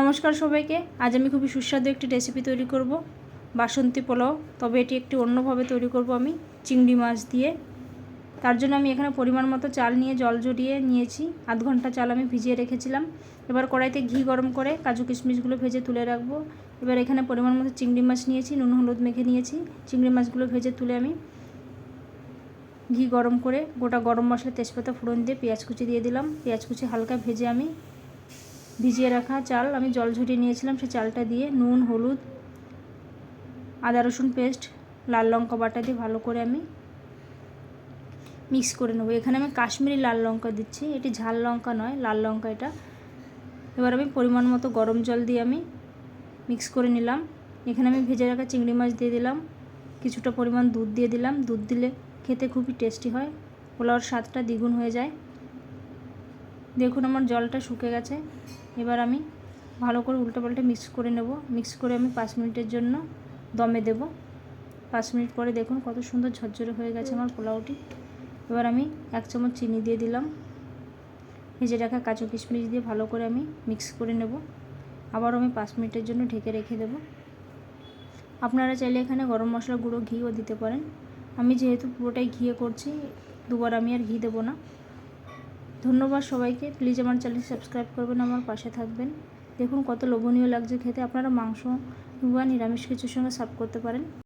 নমস্কার সবাইকে। আজ আমি খুবই সুস্বাদু একটি রেসিপি তৈরি করব, বাসন্তী পোলাও। তবে এটি একটি অন্যভাবে তৈরি করব আমি, চিংড়ি মাছ দিয়ে। তার জন্য আমি এখানে পরিমাণ মতো চাল নিয়ে জল ঝরিয়ে নিয়েছি। আধ ঘন্টা চাল আমি ভিজিয়ে রেখেছিলাম। এবার কড়াইতে ঘি গরম করে কাজু কিশমিশগুলো ভেজে তুলে রাখবো। এবার এখানে পরিমাণ মতো চিংড়ি মাছ নিয়েছি, নুন হলুদ মেখে নিয়েছি। চিংড়ি মাছগুলো ভেজে তুলে আমি ঘি গরম করে গোটা গরম মশলা তেজপাতা ফোড়ন দিয়ে পেঁয়াজ কুচি দিয়ে দিলাম। পেঁয়াজ কুচি হালকা ভেজে আমি ভিজিয়ে রাখা চাল আমি জল ঝরিয়ে নিয়েছিলাম, সেই চালটা দিয়ে নুন হলুদ আদা রসুন পেস্ট লাল লঙ্কা বাটা দিয়ে ভালো করে আমি মিক্স করে নেব। এখানে আমি কাশ্মীরি লাল লঙ্কা দিচ্ছি, এটি ঝাল লঙ্কা নয়, লাল লঙ্কা এটা। এবার আমি পরিমাণ মতো গরম জল দিয়ে আমি মিক্স করে নিলাম। এখানে আমি ভেজে রাখা চিংড়ি মাছ দিয়ে দিলাম, কিছুটা পরিমাণ দুধ দিয়ে দিলাম। দুধ দিলে খেতে খুবই টেস্টি হয়, পোলাওর স্বাদটা দ্বিগুণ হয়ে যায়। দেখুন আমার জলটা শুকে গেছে। এবার আমি ভালো করে উল্টোপাল্টে মিক্স করে নেব। মিক্স করে আমি 5 মিনিটের জন্য দমে দেব। 5 মিনিট পরে দেখুন কত সুন্দর ঝরঝরে হয়ে গেছে আমার পোলাওটি। এবার আমি 1 চামচ চিনি দিয়ে দিলাম। ভেজে রাখা কাজু কিশমিশ দিয়ে ভালো করে আমি মিক্স করে নেব। আবারও আমি 5 মিনিটের জন্য ঢেকে রেখে দেব। আপনারা চাইলে এখানে গরম মশলা গুঁড়ো ঘিও দিতে পারেন। আমি যেহেতু পুরোটাই ঘিয়ে করছি, দুবার আমি আর ঘি দেবো না। ধন্যবাদ সবাইকে। প্লিজ আমার চ্যানেল সাবস্ক্রাইব করবেন, আমার পাশে থাকবেন। দেখুন কত লোভনীয় লাগছে খেতে। আপনারা মাংস বা নিরামিষ কিছুর সঙ্গে সার্ভ করতে পারেন।